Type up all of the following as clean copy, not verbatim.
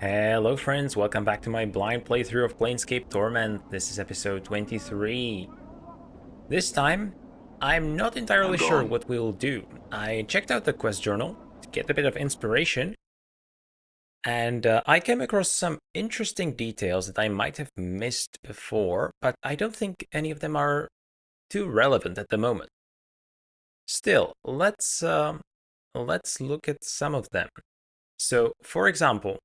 Hello friends, welcome back to my blind playthrough of Planescape Torment. This is episode 23. This time, I'm not entirely sure what we'll do. I checked out the quest journal to get a bit of inspiration, and I came across some interesting details that I might have missed before, but I don't think any of them are too relevant at the moment. Still, let's look at some of them. So, for example,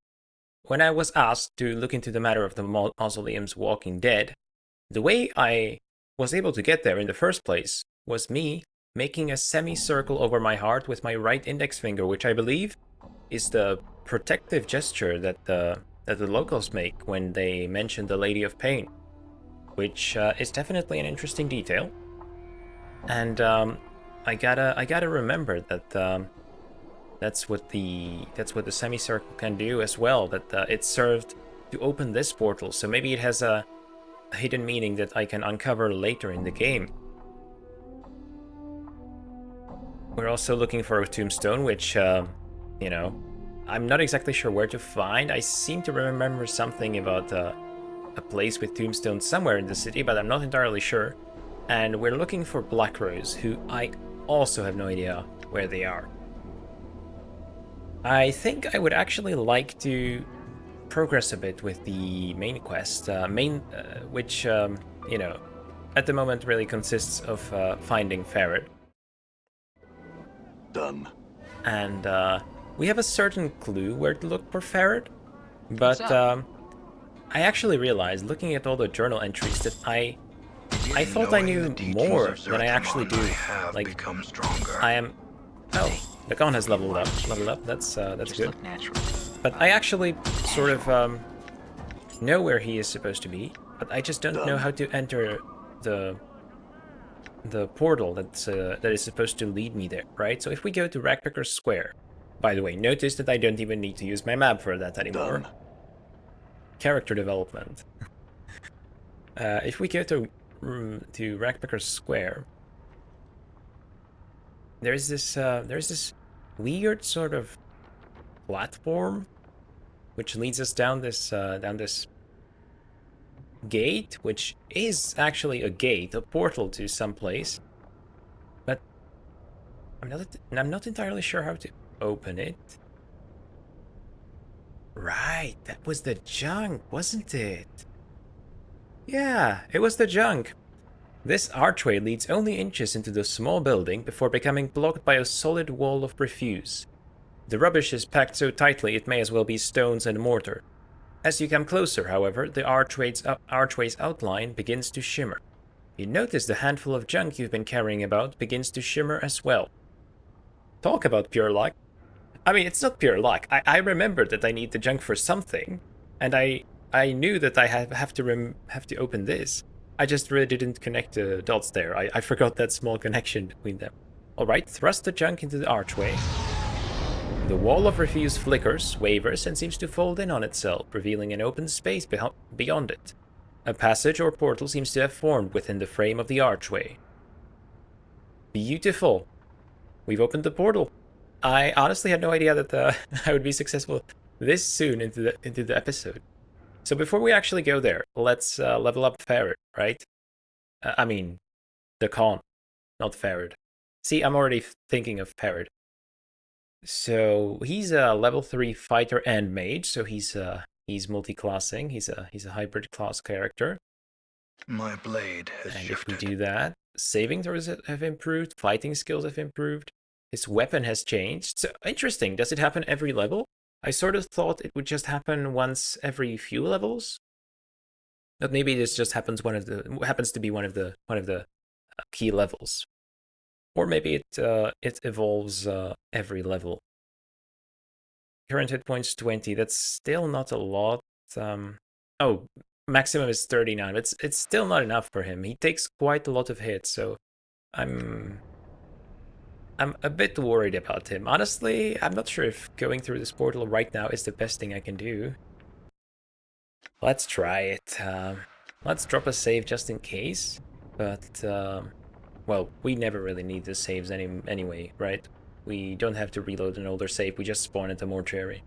when I was asked to look into the matter of the mausoleum's Walking Dead, the way I was able to get there in the first place was me making a semicircle over my heart with my right index finger, which I believe is the protective gesture that the locals make when they mention the Lady of Pain, which is definitely an interesting detail. And I gotta remember that that's what the semicircle can do as well. That it served to open this portal, so maybe it has a hidden meaning that I can uncover later in the game. We're also looking for a tombstone, which you know, I'm not exactly sure where to find. I seem to remember something about a place with tombstones somewhere in the city, but I'm not entirely sure. And we're looking for Black Rose, who I also have no idea where they are. I think I would actually like to progress a bit with the main quest, which, you know, at the moment really consists of finding Ferret. Done. And we have a certain clue where to look for Ferret, but I actually realized, looking at all the journal entries, that I thought I knew more than I actually do. Like, I am... Oh, the con has leveled up. That's good. But I actually sort of know where he is supposed to be, but I just don't know how to enter the portal that is supposed to lead me there, right? So if we go to Rackpicker's Square, by the way, notice that I don't even need to use my map for that anymore. Done. Character development. If we go to Rackpicker's Square, there's this weird sort of platform which leads us down this gate, which is actually a gate, a portal to some place, but I'm not entirely sure how to open it. Right, that was the junk, wasn't it? Yeah, it was the junk. This archway leads only inches into the small building before becoming blocked by a solid wall of refuse. The rubbish is packed so tightly it may as well be stones and mortar. As you come closer, however, the archway's outline begins to shimmer. You notice the handful of junk you've been carrying about begins to shimmer as well. Talk about pure luck. I mean, it's not pure luck. I remembered that I need the junk for something, and I knew that I have to open this. I just really didn't connect the dots there. I forgot that small connection between them. Alright, thrust the junk into the archway. The wall of refuse flickers, wavers, and seems to fold in on itself, revealing an open space beyond it. A passage or portal seems to have formed within the frame of the archway. Beautiful! We've opened the portal. I honestly had no idea that I would be successful this soon into the episode. So before we actually go there, let's level up Ferret, right? I mean, the con, not Ferret. See, I'm already thinking of Ferret. So he's a level 3 fighter and mage, so he's multi-classing. He's a hybrid class character. My blade has and shifted. If we do that, saving throws have improved, fighting skills have improved, his weapon has changed. So interesting. Does it happen every level? I sort of thought it would just happen once every few levels. But maybe this just happens to be one of the key levels. Or maybe it evolves every level. Current hit points 20. That's still not a lot. Oh, maximum is 39. It's still not enough for him. He takes quite a lot of hits, so I'm a bit worried about him. Honestly, I'm not sure if going through this portal right now is the best thing I can do. Let's try it. Let's drop a save just in case. But well, we never really need the saves anyway, right? We don't have to reload an older save, we just spawn at the mortuary.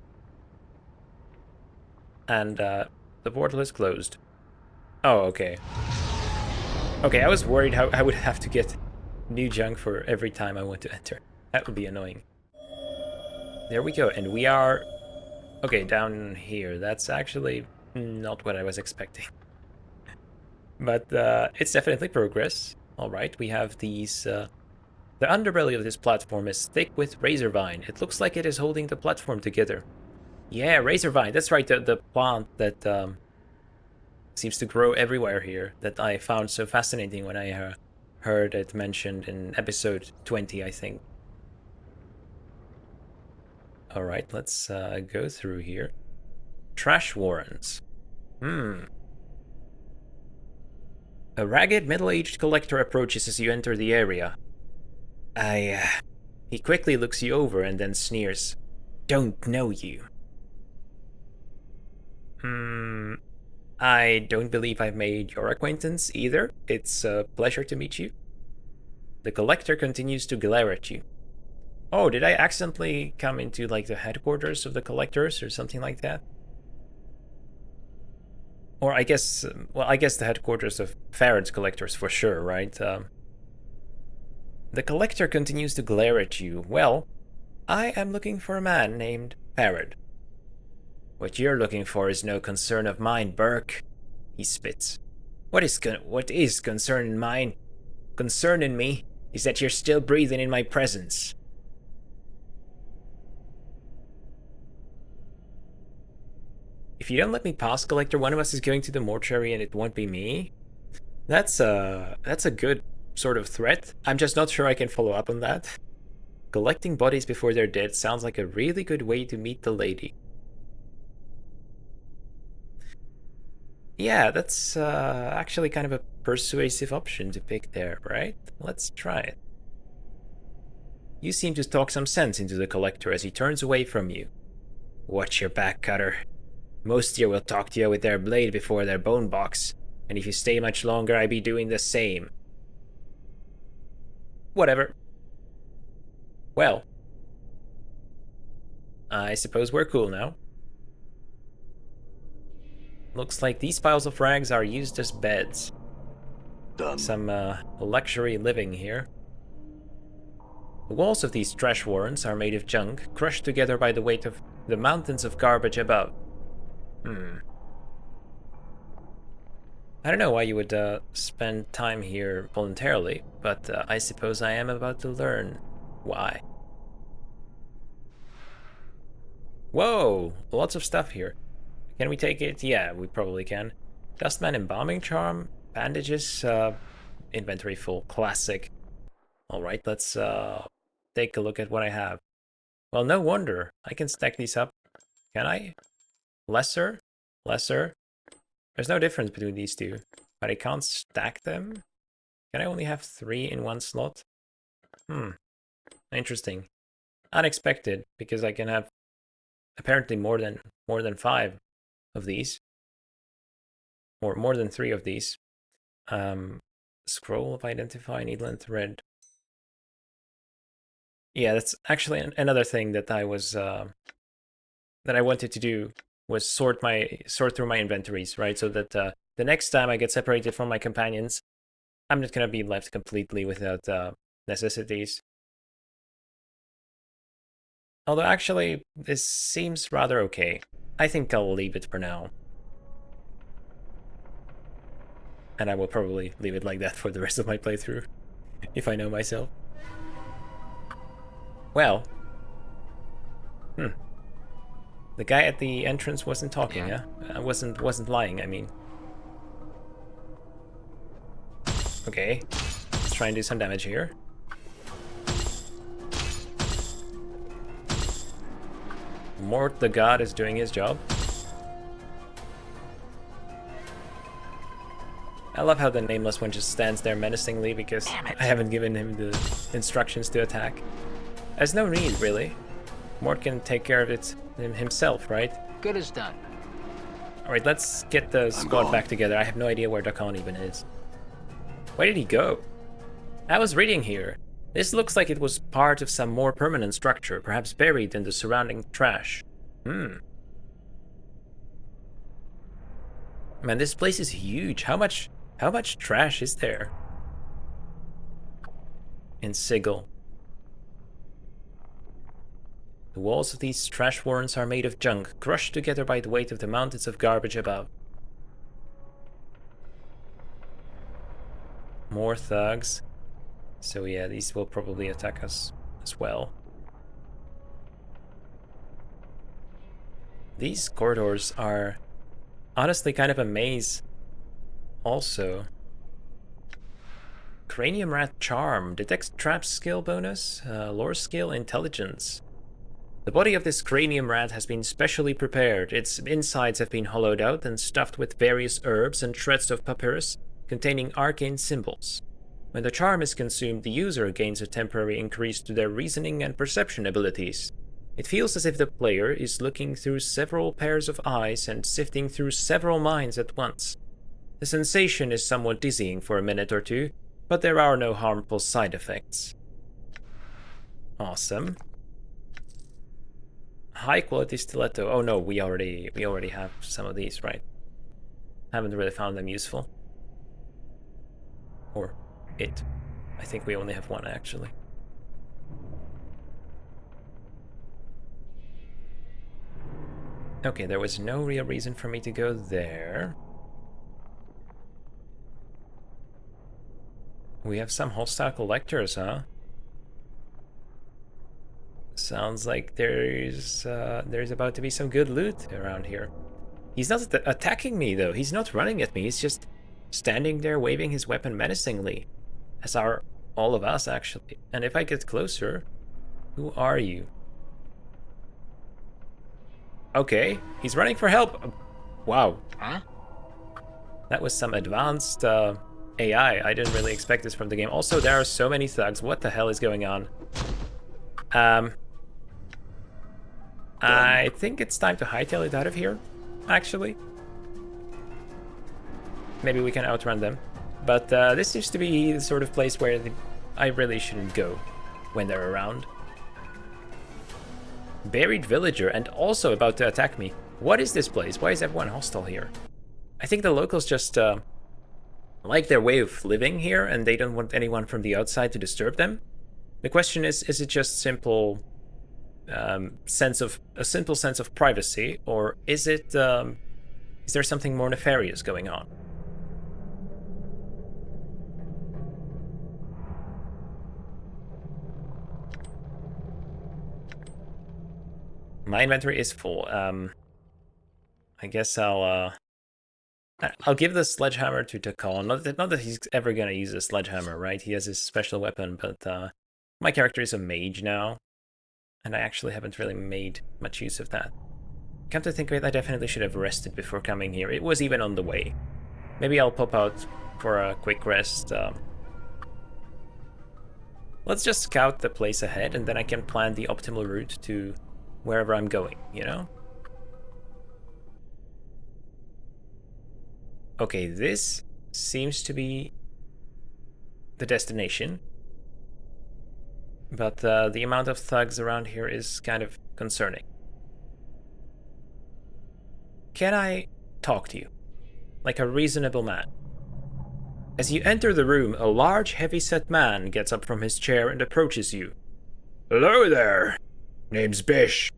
And the portal is closed. Oh, okay. Okay, I was worried how I would have to get new junk for every time I want to enter. That would be annoying. There we go, and we are... Okay, down here. That's actually not what I was expecting. But it's definitely progress. Alright, we have these... the underbelly of this platform is thick with razorvine. It looks like it is holding the platform together. Yeah, razorvine, that's right, the plant that seems to grow everywhere here, that I found so fascinating when I heard it mentioned in episode 20, I think. Alright, let's go through here. Trash warrants. A ragged, middle-aged collector approaches as you enter the area. He quickly looks you over and then sneers. Don't know you. I don't believe I've made your acquaintance either. It's a pleasure to meet you. The collector continues to glare at you. Oh, did I accidentally come into, like, the headquarters of the collectors or something like that? Or I guess, well, I guess the headquarters of Farad's collectors for sure, right? The collector continues to glare at you. Well, I am looking for a man named Farad. What you're looking for is no concern of mine, Burke. He spits. What is concern in mine? Concern in me is that you're still breathing in my presence. If you don't let me pass, Collector, one of us is going to the mortuary and it won't be me. That's a good sort of threat. I'm just not sure I can follow up on that. Collecting bodies before they're dead sounds like a really good way to meet the lady. Yeah, that's actually kind of a persuasive option to pick there, right? Let's try it. You seem to talk some sense into the collector as he turns away from you. Watch your back, Cutter. Most deer will talk to you with their blade before their bone box, and if you stay much longer, I be doing the same. Whatever. Well, I suppose we're cool now. Looks like these piles of rags are used as beds. Done. Some luxury living here. The walls of these trash warrens are made of junk, crushed together by the weight of the mountains of garbage above. I don't know why you would spend time here voluntarily, but I suppose I am about to learn why. Whoa! Lots of stuff here. Can we take it? Yeah, we probably can. Dustman Embalming Charm, bandages, inventory full, classic. Alright, let's take a look at what I have. Well, no wonder. I can stack these up. Can I? Lesser? Lesser? There's no difference between these two, but I can't stack them? Can I only have 3 in one slot? Interesting. Unexpected, because I can have apparently more than 5 of these. Or more than 3 of these. Scroll of Identify, needle and thread. Yeah, that's actually another thing that I was that I wanted to do, was sort through my inventories, right? So that the next time I get separated from my companions, I'm not gonna be left completely without necessities. Although actually, this seems rather okay. I think I'll leave it for now. And I will probably leave it like that for the rest of my playthrough, if I know myself. Well. The guy at the entrance wasn't talking, yeah? Wasn't lying, I mean. Okay. Let's try and do some damage here. Mort the God is doing his job. I love how the Nameless One just stands there menacingly because I haven't given him the instructions to attack. There's no need, really. Mort can take care of it himself, right? Good as done. Alright, let's get the squad back together. I have no idea where Dakan even is. Where did he go? I was reading here. This looks like it was part of some more permanent structure, perhaps buried in the surrounding trash. Man, this place is huge. How much trash is there in Sigil? The walls of these trash warrens are made of junk, crushed together by the weight of the mountains of garbage above. More thugs. So yeah, these will probably attack us as well. These corridors are honestly kind of a maze also. Cranium Rat Charm. Detects traps skill bonus. Lore skill intelligence. The body of this cranium rat has been specially prepared. Its insides have been hollowed out and stuffed with various herbs and shreds of papyrus containing arcane symbols. When the charm is consumed, the user gains a temporary increase to their reasoning and perception abilities. It feels as if the player is looking through several pairs of eyes and sifting through several minds at once. The sensation is somewhat dizzying for a minute or two, but there are no harmful side effects. Awesome. High quality stiletto. Oh no, we already have some of these, right? Haven't really found them useful. Or it. I think we only have one actually. Okay, there was no real reason for me to go there. We have some hostile collectors, huh? Sounds like there's about to be some good loot around here. He's not attacking me though. He's not running at me. He's just standing there waving his weapon menacingly. As are all of us actually. And if I get closer, who are you? Okay, he's running for help. Wow. Huh? That was some advanced AI. I didn't really expect this from the game. Also, there are so many thugs. What the hell is going on? I think it's time to hightail it out of here, actually. Maybe we can outrun them. But this seems to be the sort of place where I really shouldn't go when they're around. Buried villager and also about to attack me. What is this place? Why is everyone hostile here? I think the locals just like their way of living here and they don't want anyone from the outside to disturb them. The question is it just simple sense of privacy, or is it is there something more nefarious going on? My inventory is full. I guess I'll give the sledgehammer to Takal. Not that he's ever gonna use a sledgehammer, right? He has his special weapon, but my character is a mage now, and I actually haven't really made much use of that. Come to think of it, I definitely should have rested before coming here. It was even on the way. Maybe I'll pop out for a quick rest. Let's just scout the place ahead, and then I can plan the optimal route to wherever I'm going, you know? Okay, this seems to be the destination. But the amount of thugs around here is kind of concerning. Can I talk to you? Like a reasonable man? As you enter the room, a large, heavy-set man gets up from his chair and approaches you. Hello there. Name's Bish.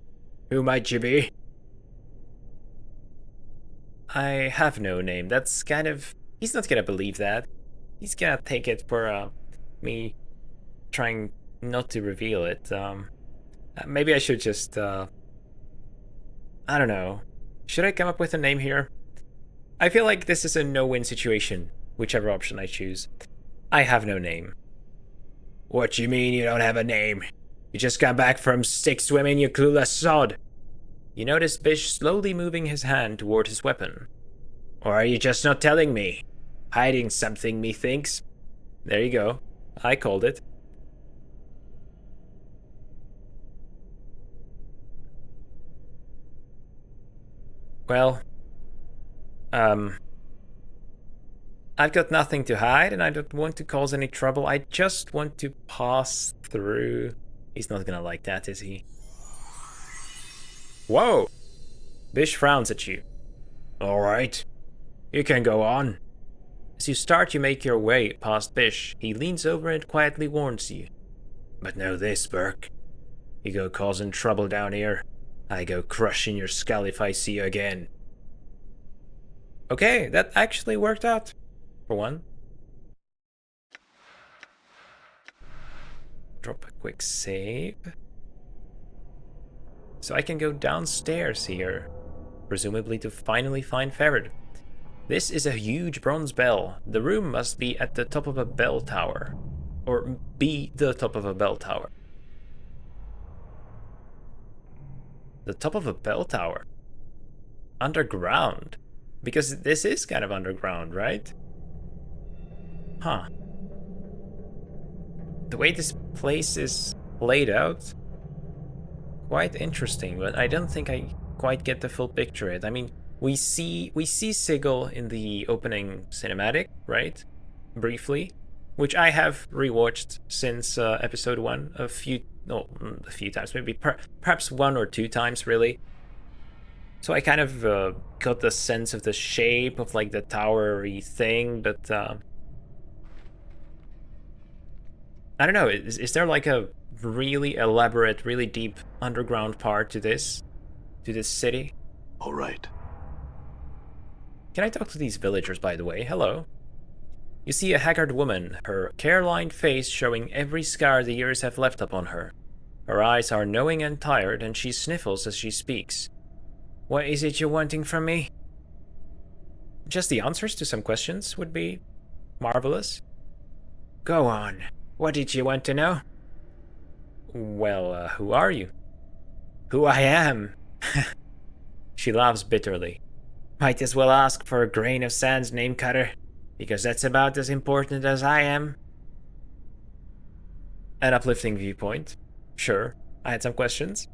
Who might you be? I have no name. That's kind of... He's not gonna believe that. He's gonna take it for me trying not to reveal it. Maybe I should just... I don't know. Should I come up with a name here? I feel like this is a no-win situation, whichever option I choose. I have no name. What you mean you don't have a name? You just got back from stick swimming, you clueless sod. You notice Bish slowly moving his hand toward his weapon. Or are you just not telling me? Hiding something, methinks. There you go. I called it. Well, I've got nothing to hide and I don't want to cause any trouble. I just want to pass through. He's not gonna like that, is he? Whoa! Bish frowns at you. Alright. You can go on. As you start, you make your way past Bish. He leans over and quietly warns you. But know this, Burke. You go causing trouble down here, I go crushing your skull if I see you again. Okay, that actually worked out, for one. Drop a quick save. So I can go downstairs here, presumably to finally find Ferret. This is a huge bronze bell. The room must be at the top of a bell tower. Or be the top of a bell tower. The top of a bell tower? Underground? Because this is kind of underground, right? Huh. The way this place is laid out, quite interesting, but I don't think I quite get the full picture of it. I mean, we see Sigil in the opening cinematic, right? Briefly, which I have rewatched since episode 1 a few times, maybe perhaps 1 or 2 times, really. So I kind of got the sense of the shape of like the towery thing, but I don't know, is there like a really elaborate, really deep underground part to this city? All right. Can I talk to these villagers, by the way? Hello. You see a haggard woman, her care-lined face showing every scar the years have left upon her. Her eyes are knowing and tired, and she sniffles as she speaks. What is it you're wanting from me? Just the answers to some questions would be marvelous. Go on. What did you want to know? Well, who are you? Who I am? She laughs bitterly. Might as well ask for a grain of sand's name cutter, because that's about as important as I am. An uplifting viewpoint. Sure, I had some questions.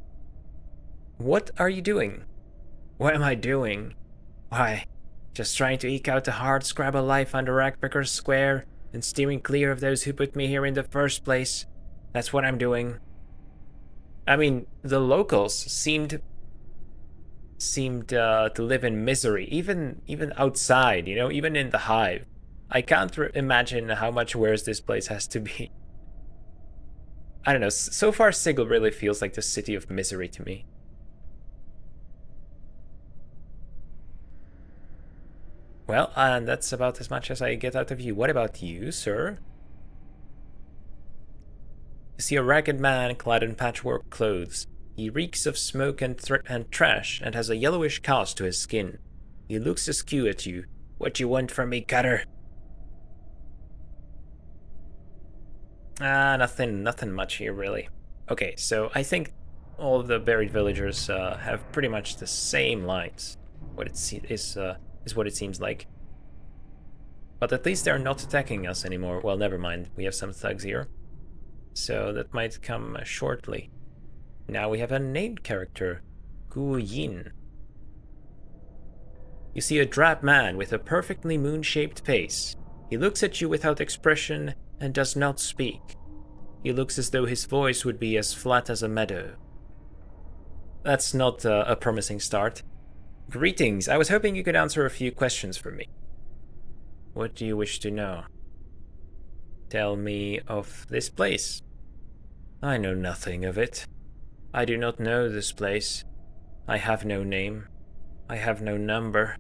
What are you doing? What am I doing? Why, just trying to eke out a hard-scrabble life under Rackbreaker Square and steering clear of those who put me here in the first place. That's what I'm doing. I mean, the locals seemed to live in misery, even outside, you know, even in the hive. I can't imagine how much worse this place has to be. I don't know, so far Sigil really feels like the city of misery to me. Well, and that's about as much as I get out of you. What about you, sir? You see a ragged man clad in patchwork clothes. He reeks of smoke and trash and has a yellowish cast to his skin. He looks askew at you. What you want from me, cutter? Nothing much here, really. Okay, so I think all of the buried villagers have pretty much the same lines. What it is what it seems like. But at least they're not attacking us anymore. Well, never mind. We have some thugs here. So that might come shortly. Now we have a named character, Gu Yin. You see a drab man with a perfectly moon-shaped face. He looks at you without expression and does not speak. He looks as though his voice would be as flat as a meadow. That's not a promising start. Greetings, I was hoping you could answer a few questions for me. What do you wish to know? Tell me of this place. I know nothing of it. I do not know this place. I have no name. I have no number.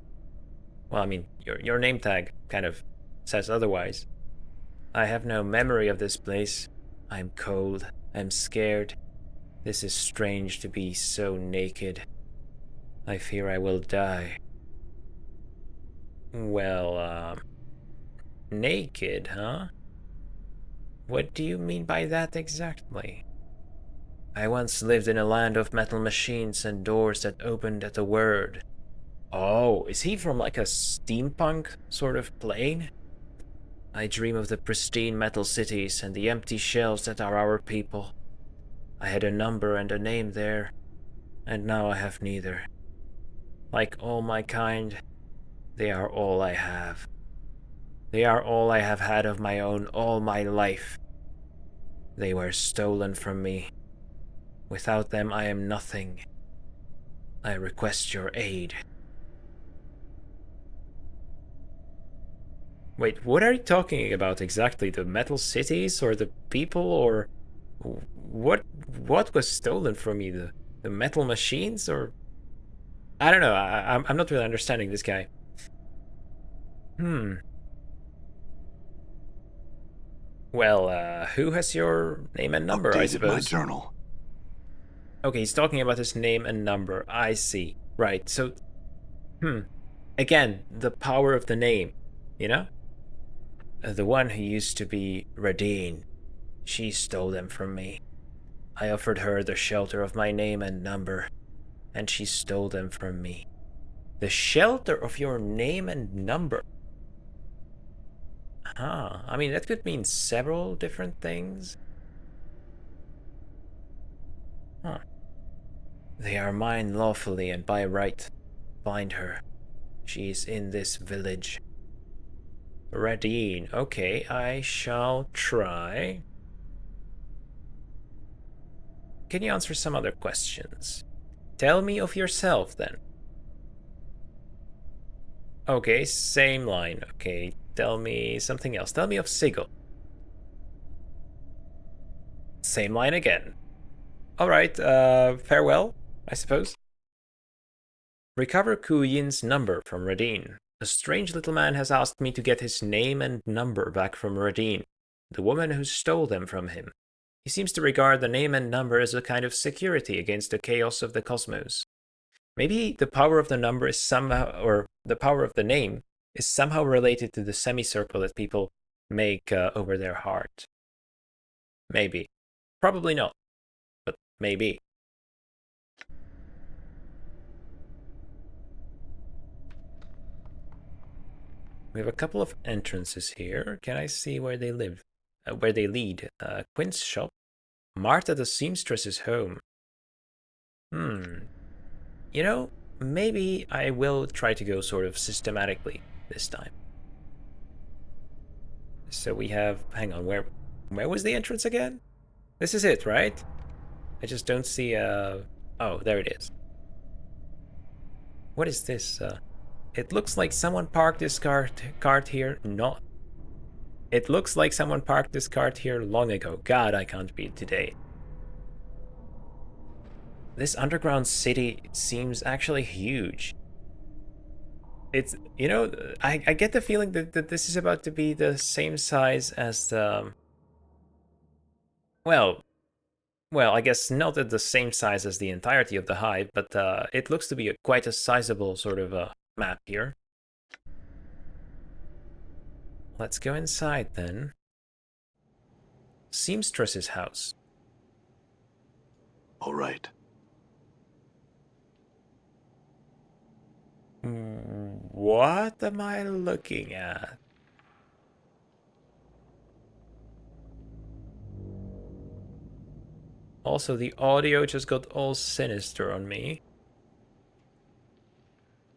Well, I mean, your name tag kind of says otherwise. I have no memory of this place. I'm cold. I'm scared. This is strange to be so naked. I fear I will die. Well, naked, huh? What do you mean by that exactly? I once lived in a land of metal machines and doors that opened at a word. Oh, is he from like a steampunk sort of plane? I dream of the pristine metal cities and the empty shells that are our people. I had a number and a name there, and now I have neither. Like all my kind, they are all I have. They are all I have had of my own all my life. They were stolen from me. Without them I am nothing. I request your aid. Wait, what are you talking about exactly? The metal cities or the people or what was stolen from me? The metal machines or I don't know. I'm not really understanding this guy. Well, who has your name and number, I Updated my suppose? journal. Okay, he's talking about his name and number. I see. Right, so... Again, the power of the name, you know? The one who used to be Radine. She stole them from me. I offered her the shelter of my name and number, and she stole them from me. The shelter of your name and number? Huh, I mean, that could mean several different things. Huh. They are mine lawfully and by right. Find her. She is in this village. Radine. Okay, I shall try. Can you answer some other questions? Tell me of yourself, then. Okay, same line. Okay, tell me something else. Tell me of Sigil. Same line again. Alright, farewell, I suppose. Recover Kuyin's number from Radine. A strange little man has asked me to get his name and number back from Radine, the woman who stole them from him. He seems to regard the name and number as a kind of security against the chaos of the cosmos. Maybe the power of the number is somehow, or the power of the name, is somehow related to the semicircle that people make over their heart. Maybe. Probably not, but maybe. We have a couple of entrances here. Can I see where they live? Where they lead? Quint's shop. Marta the Seamstress' home. You know, maybe I will try to go sort of systematically this time. So we have... Hang on, where was the entrance again? This is it, right? I just don't see... Oh, there it is. What is this? It looks like someone parked this cart here. Not. It looks like someone parked this cart here long ago. God, I can't read today. This underground city seems actually huge. It's, you know, I get the feeling that this is about to be the same size as the... Well, I guess not at the same size as the entirety of the hive, but it looks to be quite a sizable sort of a map here. Let's go inside then. Seamstress's house. All right. What am I looking at? Also, the audio just got all sinister on me.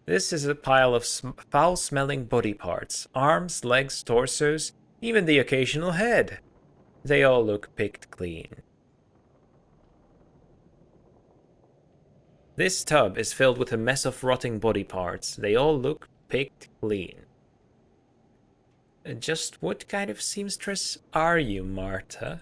This is a pile of foul-smelling body parts. Arms, legs, torsos, even the occasional head. They all look picked clean. This tub is filled with a mess of rotting body parts. They all look picked clean. Just what kind of seamstress are you, Marta?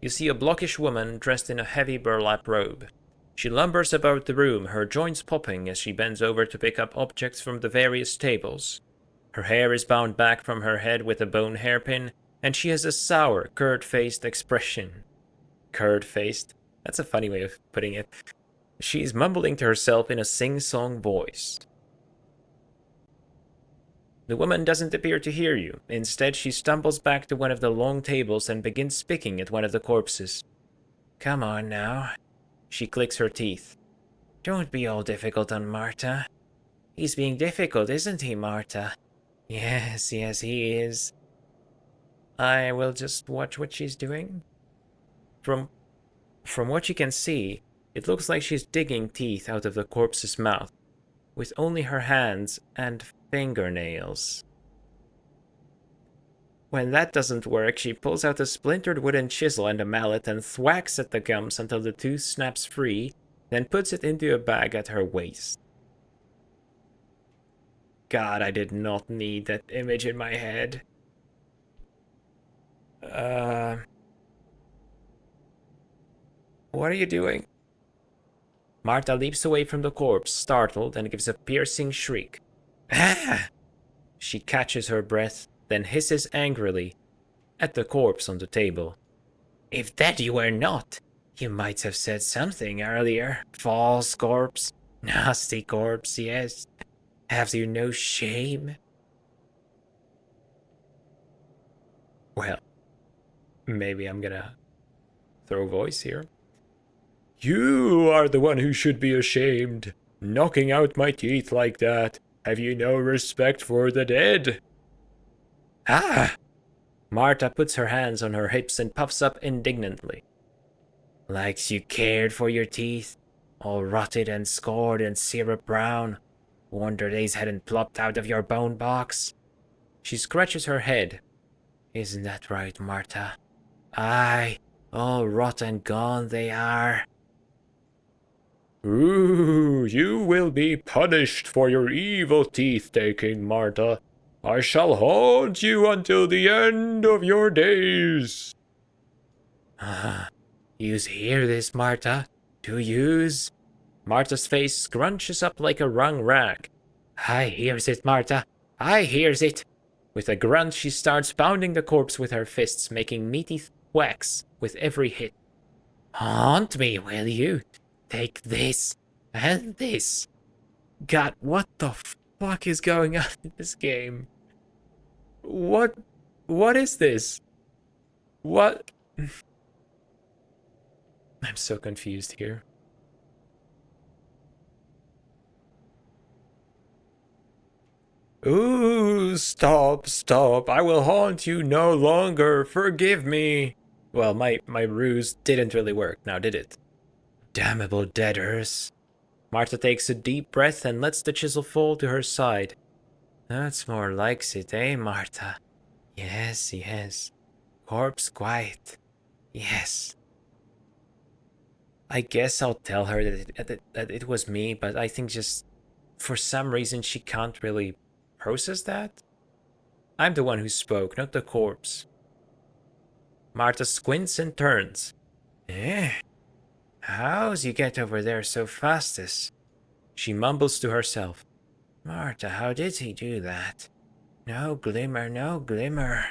You see a blockish woman dressed in a heavy burlap robe. She lumbers about the room, her joints popping as she bends over to pick up objects from the various tables. Her hair is bound back from her head with a bone hairpin, and she has a sour, curd-faced expression. Curd-faced? That's a funny way of putting it. She's mumbling to herself in a sing-song voice. The woman doesn't appear to hear you. Instead, she stumbles back to one of the long tables and begins picking at one of the corpses. Come on now. She clicks her teeth. Don't be all difficult on Marta. He's being difficult, isn't he, Marta? Yes, he is. I will just watch what she's doing. From what you can see, it looks like she's digging teeth out of the corpse's mouth, with only her hands and fingernails. When that doesn't work, she pulls out a splintered wooden chisel and a mallet and thwacks at the gums until the tooth snaps free, then puts it into a bag at her waist. God, I did not need that image in my head. What are you doing? Marta leaps away from the corpse, startled, and gives a piercing shriek. Ah! She catches her breath, then hisses angrily at the corpse on the table. If that you were not, you might have said something earlier. False corpse. Nasty corpse, yes. Have you no shame? Well, maybe I'm gonna throw voice here. You are the one who should be ashamed. Knocking out my teeth like that. Have you no respect for the dead? Ah! Marta puts her hands on her hips and puffs up indignantly. Likes you cared for your teeth, all rotted and scored and syrup brown. Wonder these hadn't plopped out of your bone box. She scratches her head. Isn't that right, Marta? Aye, all rot and gone they are. Ooh, you will be punished for your evil teeth-taking, Marta. I shall haunt you until the end of your days. Yous hear this, Marta? Do yous? Marta's face scrunches up like a wrung rag. I hears it, Marta. I hears it. With a grunt, she starts pounding the corpse with her fists, making meaty whacks with every hit. Haunt me, will you? Take this and this. God, what the fuck is going on in this game? What is this? What? I'm so confused here. Ooh, stop. I will haunt you no longer. Forgive me. Well, my ruse didn't really work now, did it? Damnable deaders. Marta takes a deep breath and lets the chisel fall to her side. That's more likes it, eh, Marta? Yes. Corpse quiet. Yes. I guess I'll tell her that it was me, but I think just for some reason she can't really process that. I'm the one who spoke, not the corpse. Marta squints and turns. How's you get over there so fastest? She mumbles to herself. Marta, how did he do that? No glimmer.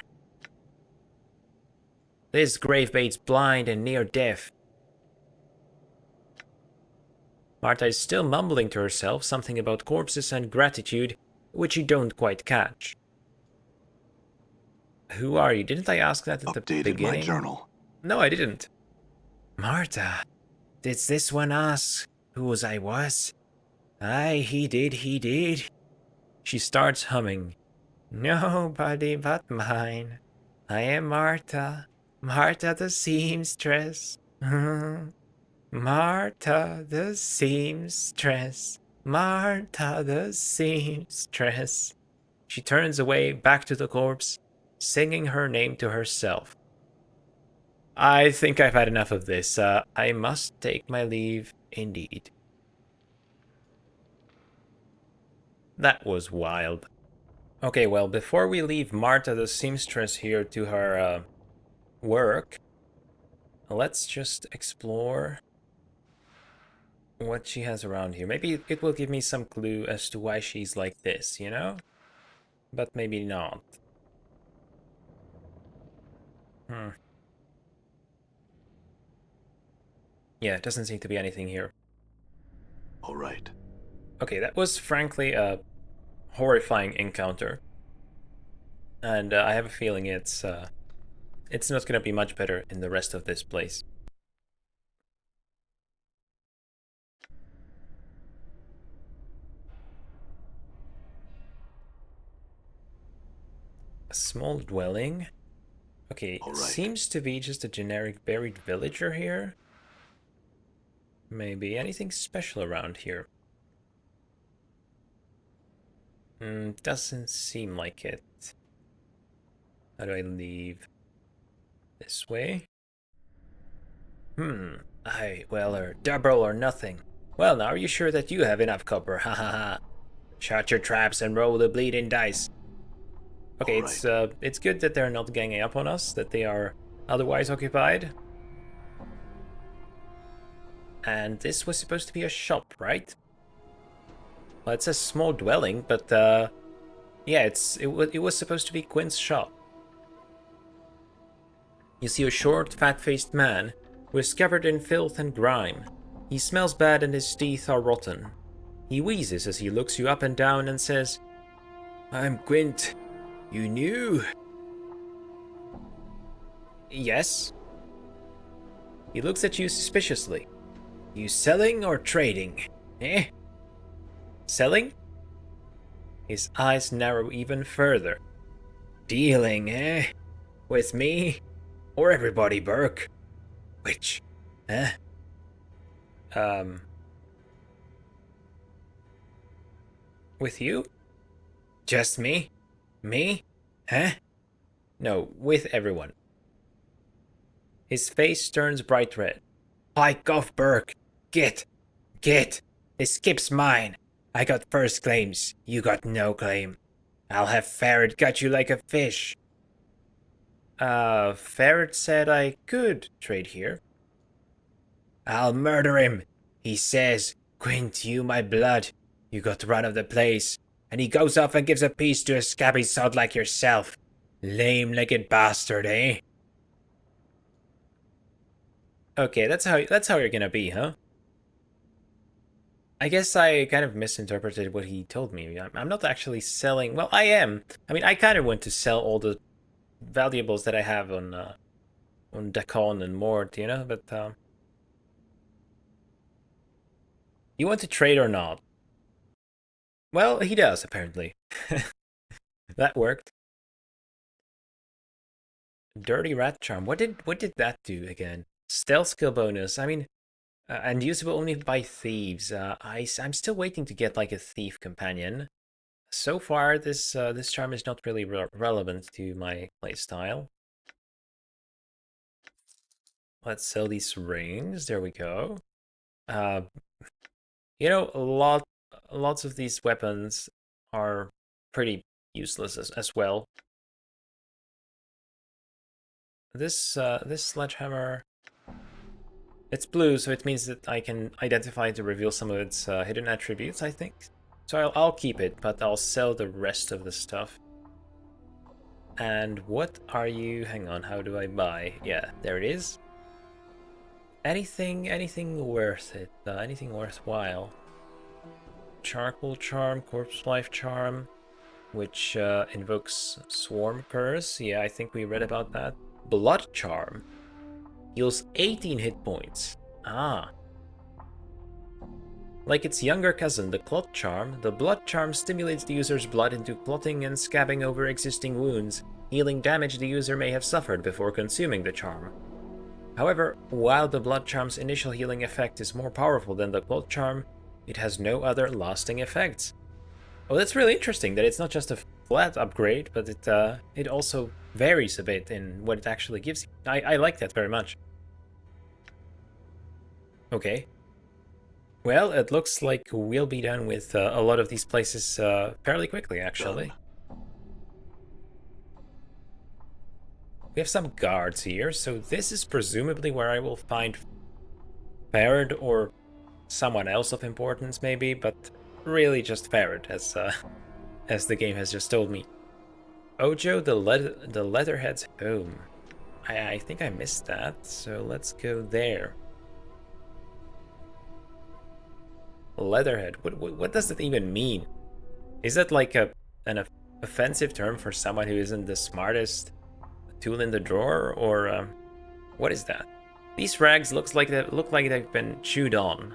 This gravebait's blind and near deaf. Marta is still mumbling to herself something about corpses and gratitude, which you don't quite catch. Who are you? Didn't I ask that at the beginning? Updated my journal. No, I didn't. Marta, did this one ask whose I was? Aye, he did. She starts humming. Nobody but mine. I am Marta the Seamstress. Marta the Seamstress. Marta the Seamstress. She turns away, back to the corpse, singing her name to herself. I think I've had enough of this. I must take my leave, indeed. That was wild. Okay, well, before we leave Marta the Seamstress here to her work, let's just explore what she has around here. Maybe it will give me some clue as to why she's like this, you know? But maybe not. Yeah, it doesn't seem to be anything here. All right. Okay, that was frankly a horrifying encounter. And I have a feeling it's not going to be much better in the rest of this place. A small dwelling. Okay, it seems to be just a generic buried villager here. Maybe anything special around here. Doesn't seem like it. How do I leave? This way? Well, double or nothing. Well, now are you sure that you have enough copper? Ha ha ha. Shut your traps and roll the bleeding dice. Okay, it's good that they're not ganging up on us, that they are otherwise occupied. And this was supposed to be a shop, right? Well, it says small dwelling, but yeah, it was supposed to be Quint's shop. You see a short, fat-faced man who is covered in filth and grime. He smells bad and his teeth are rotten. He wheezes as he looks you up and down and says, "I'm Quint. You new?" "Yes." He looks at you suspiciously. "You selling or trading? Eh?" "Selling?" His eyes narrow even further. "Dealing, eh? With me? Or everybody, Burke? Which? Eh?" With you? Just me? Me? Huh? No, with everyone. His face turns bright red. "Pike off, Burke! Get! This skip's mine! I got first claims, you got no claim. I'll have Ferret gut you like a fish." Ferret said I could trade here. "I'll murder him. He says, 'Quint, you my blood. You got run of the place.' And he goes off and gives a piece to a scabby sod like yourself. Lame-legged bastard, eh?" Okay, that's how you're gonna be, huh? I guess I kind of misinterpreted what he told me. I'm not actually selling. Well, I am. I mean, I kind of want to sell all the valuables that I have on Dakon and Mort, you know. But you want to trade or not? Well, he does apparently. That worked. Dirty Rat Charm. What did that do again? Stealth skill bonus. I mean, and usable only by thieves. I'm still waiting to get like a thief companion. So far, this charm is not really relevant to my playstyle. Let's sell these rings. There we go. You know, lots of these weapons are pretty useless as well. This sledgehammer, it's blue, so it means that I can identify to reveal some of its hidden attributes, I think. So I'll keep it, but I'll sell the rest of the stuff. And what are you? Hang on, how do I buy? Yeah, there it is. Anything worth it? Anything worthwhile? Charcoal Charm, Corpse Life Charm, which invokes Swarm Curse. Yeah, I think we read about that. Blood Charm heals 18 hit points. Ah. Like its younger cousin, the Clot Charm, the Blood Charm stimulates the user's blood into clotting and scabbing over existing wounds, healing damage the user may have suffered before consuming the charm. However, while the Blood Charm's initial healing effect is more powerful than the Clot Charm, it has no other lasting effects. Oh, that's really interesting that it's not just a flat upgrade, but it also varies a bit in what it actually gives you. I like that very much. Okay. Well, it looks like we'll be done with a lot of these places fairly quickly, actually. We have some guards here, so this is presumably where I will find Farad or someone else of importance, maybe, but really just Farad, as the game has just told me. Ojo, the Leatherhead's home. I think I missed that, so let's go there. Leatherhead. What does that even mean? Is that like an offensive term for someone who isn't the smartest tool in the drawer, or what is that? These rags look like they've been chewed on.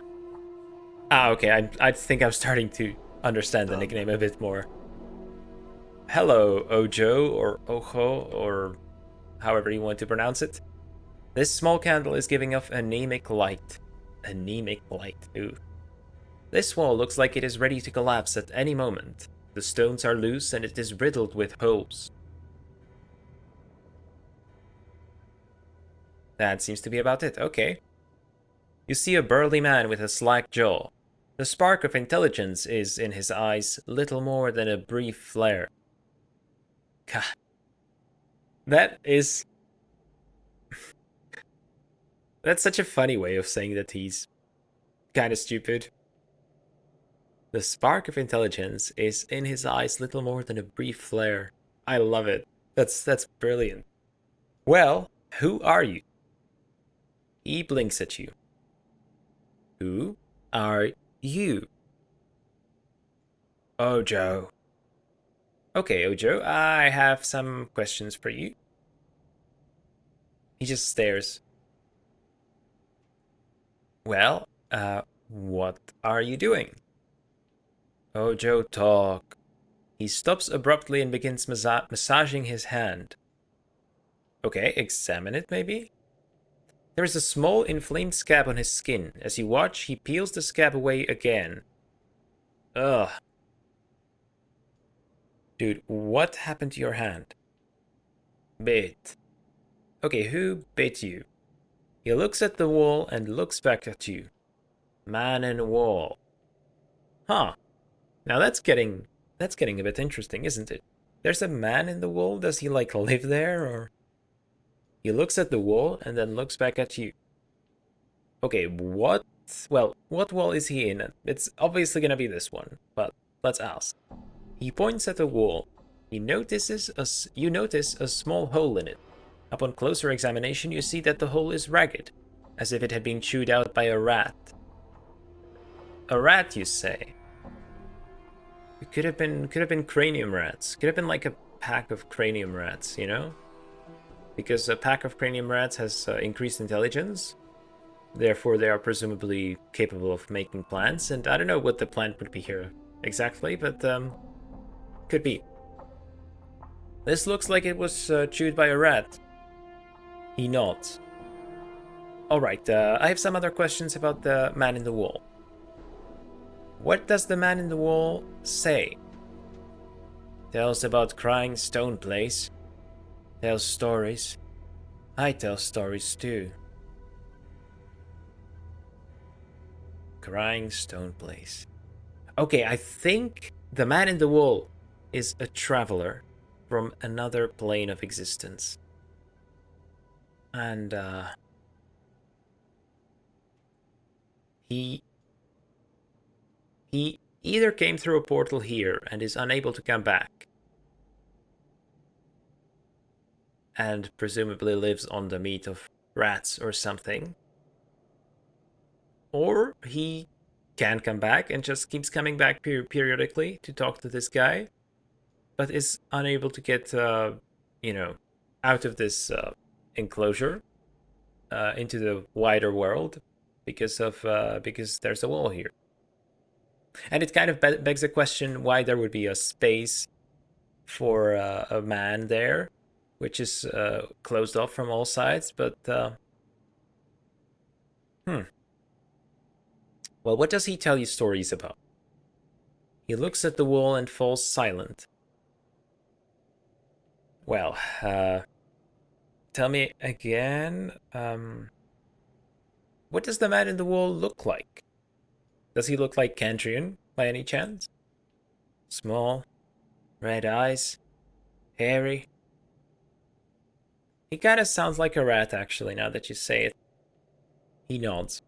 Ah, okay. I think I'm starting to understand the nickname a bit more. Hello, Ojo, or Ojo, or however you want to pronounce it. This small candle is giving off anemic light. Anemic light, ooh. This wall looks like it is ready to collapse at any moment. The stones are loose and it is riddled with holes. That seems to be about it. Okay. You see a burly man with a slack jaw. The spark of intelligence is in his eyes little more than a brief flare. God. That is... That's such a funny way of saying that he's kind of stupid. The spark of intelligence is in his eyes little more than a brief flare. I love it. That's brilliant. Well, who are you? He blinks at you. Who are you? Ojo. Okay, Ojo, I have some questions for you. He just stares. Well, what are you doing? Ojo, talk. He stops abruptly and begins massaging his hand. Okay, examine it, maybe? There is a small inflamed scab on his skin. As you watch, he peels the scab away again. Ugh. Dude, what happened to your hand? Bit. Okay, who bit you? He looks at the wall and looks back at you. Man in wall. Huh. Now that's getting a bit interesting, isn't it? There's a man in the wall? Does he like live there or? He looks at the wall and then looks back at you. Okay, what wall is he in? It's obviously gonna be this one, but let's ask. He points at the wall. You notice a small hole in it. Upon closer examination, you see that the hole is ragged, as if it had been chewed out by a rat. A rat, you say? It could have been cranium rats. Could have been like a pack of cranium rats, you know? Because a pack of cranium rats has increased intelligence. Therefore, they are presumably capable of making plants. And I don't know what the plant would be here exactly, but could be. This looks like it was chewed by a rat. He nods. Alright, I have some other questions about the man in the wall. What does the man in the wall say? Tells about crying stone place. Tells stories. I tell stories too. Crying stone place. Okay, I think the man in the wall is a traveler from another plane of existence. And he either came through a portal here and is unable to come back, and presumably lives on the meat of rats or something, or he can come back and just keeps coming back periodically to talk to this guy, but is unable to get, out of this enclosure into the wider world because there's a wall here. And it kind of begs the question why there would be a space for a man there, which is closed off from all sides, but well, what does he tell you stories about? He looks at the wall and falls silent. Well, tell me again, what does the man in the wall look like? Does he look like Cantrian, by any chance? Small, red eyes, hairy. He kind of sounds like a rat, actually, now that you say it. He nods.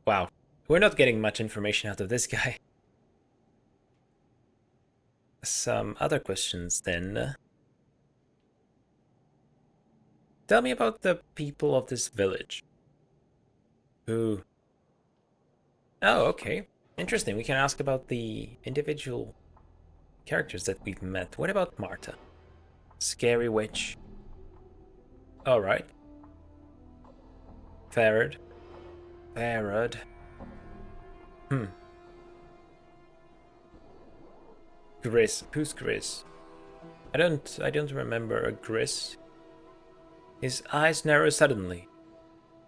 Wow, we're not getting much information out of this guy. Some other questions, then. Tell me about the people of this village. Who? Oh, okay. Interesting. We can ask about the individual characters that we've met. What about Marta? Scary witch. Alright. Farad. Gris. Who's Gris? I don't remember a Gris. His eyes narrow suddenly.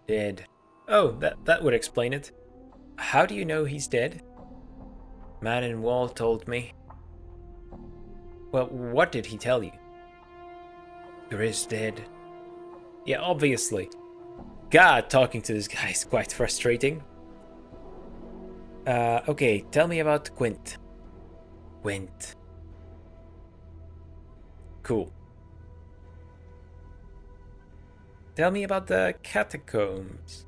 Dead. Oh, that would explain it. How do you know he's dead? Man in wall told me. Well, what did he tell you? Gris dead. Yeah, obviously. God, talking to this guy is quite frustrating. Okay, tell me about Quint. Quint. Cool. Tell me about the catacombs.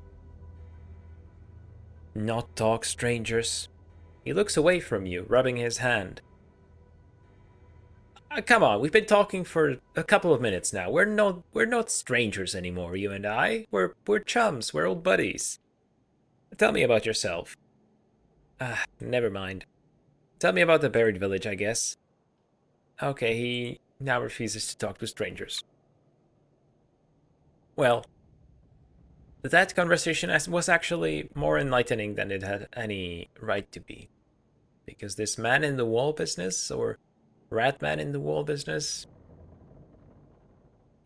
Not talk, strangers. He looks away from you, rubbing his hand. Come on, we've been talking for a couple of minutes now. We're not strangers anymore, you and I. We're chums. We're old buddies. Tell me about yourself. Never mind. Tell me about the buried village, I guess. Okay, he now refuses to talk to strangers. Well, that conversation was actually more enlightening than it had any right to be. Because this man in the wall business, or rat man in the wall business,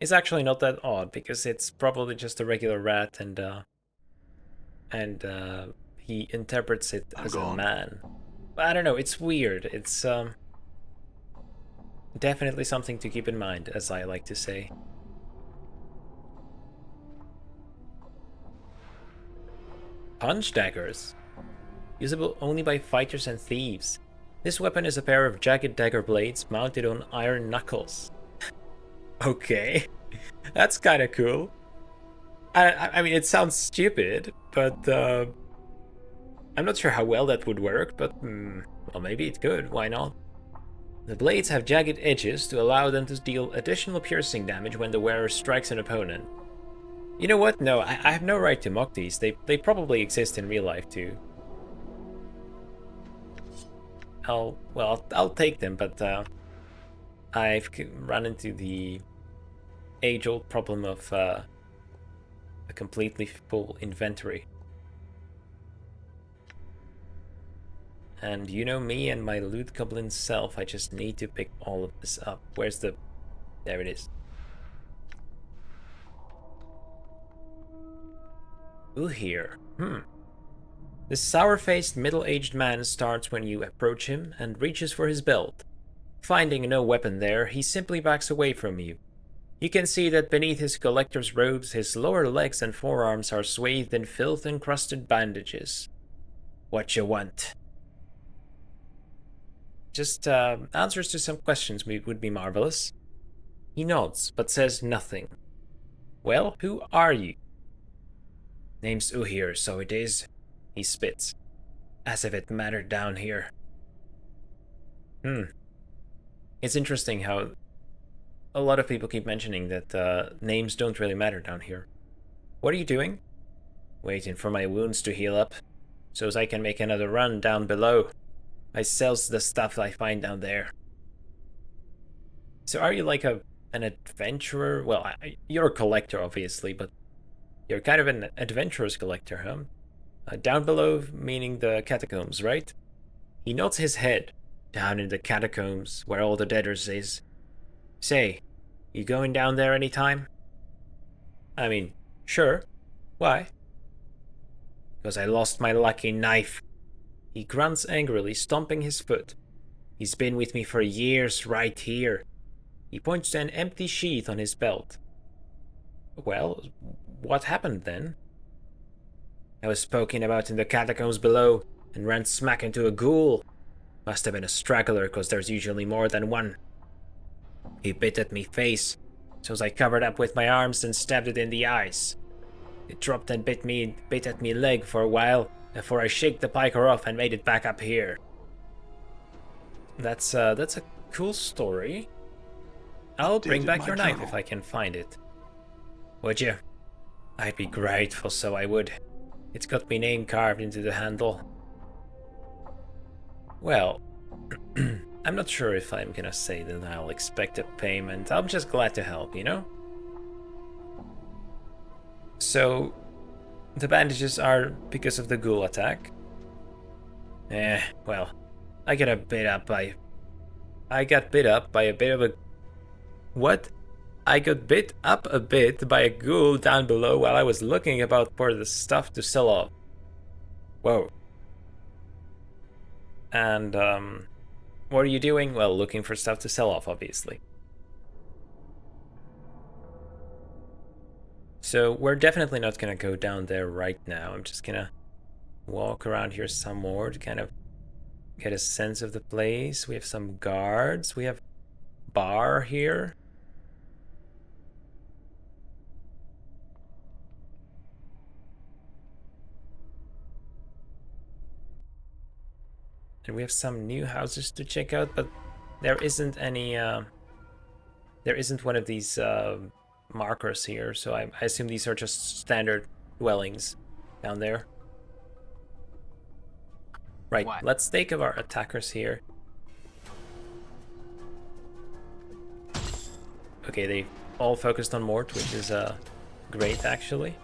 is actually not that odd, because it's probably just a regular rat, and he interprets it as a man. I don't know, it's weird. It's definitely something to keep in mind, as I like to say. Punch daggers. Usable only by fighters and thieves. This weapon is a pair of jagged dagger blades mounted on iron knuckles. Okay, that's kind of cool. I mean, it sounds stupid, but I'm not sure how well that would work, but well, maybe it could, why not? The blades have jagged edges to allow them to deal additional piercing damage when the wearer strikes an opponent. You know what? No, I have no right to mock these. They probably exist in real life too. I'll take them, but I've run into the age-old problem of a completely full inventory. And you know me and my loot goblin self, I just need to pick all of this up. Where's the... There it is. Ubir. This sour-faced, middle-aged man starts when you approach him and reaches for his belt. Finding no weapon there, he simply backs away from you. You can see that beneath his collector's robes, his lower legs and forearms are swathed in filth-encrusted bandages. What you want? Just answers to some questions would be marvelous. He nods, but says nothing. Well, who are you? Name's Ubir, so it is. He spits. As if it mattered down here. It's interesting how a lot of people keep mentioning that names don't really matter down here. What are you doing? Waiting for my wounds to heal up, so as I can make another run down below. I sells the stuff I find down there. So are you like an adventurer? Well, you're a collector, obviously, but you're kind of an adventurous collector, huh? Down below, meaning the catacombs, right? He nods his head. Down in the catacombs, where all the deaders is. Say, you going down there anytime? I mean, sure. Why? Because I lost my lucky knife. He grunts angrily, stomping his foot. He's been with me for years, right here. He points to an empty sheath on his belt. Well, what happened then? I was spoken about in the catacombs below, and ran smack into a ghoul. Must have been a straggler, cause there's usually more than one. He bit at me face, so I covered up with my arms and stabbed it in the eyes. It dropped and bit at me leg for a while, before I shaked the piker off and made it back up here. That's a cool story. I'll bring back your knife if I can find it. Would you? I'd be grateful, so I would. It's got my name carved into the handle. Well, I'm not sure if I'm gonna say that I'll expect a payment. I'm just glad to help, you know? So, the bandages are because of the ghoul attack? Well, I got bit up by a bit of a... What? I got bit up a bit by a ghoul down below while I was looking about for the stuff to sell off. Whoa. And, what are you doing? Well, looking for stuff to sell off, obviously. So we're definitely not gonna go down there right now. I'm just gonna walk around here some more to kind of get a sense of the place. We have some guards. We have bar here. And we have some new houses to check out, but there isn't any, there isn't one of these markers here, so I assume these are just standard dwellings down there. Right, What? let's think of our attackers here. Okay, they all focused on Mort, which is great actually.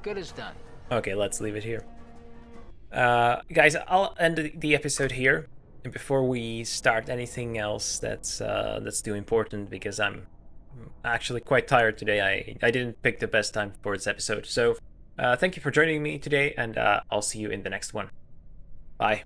Good as done. Okay, let's leave it here. Guys, I'll end the episode here. And before we start anything else that's too important, because I'm actually quite tired today. I didn't pick the best time for this episode. So thank you for joining me today, and I'll see you in the next one. Bye.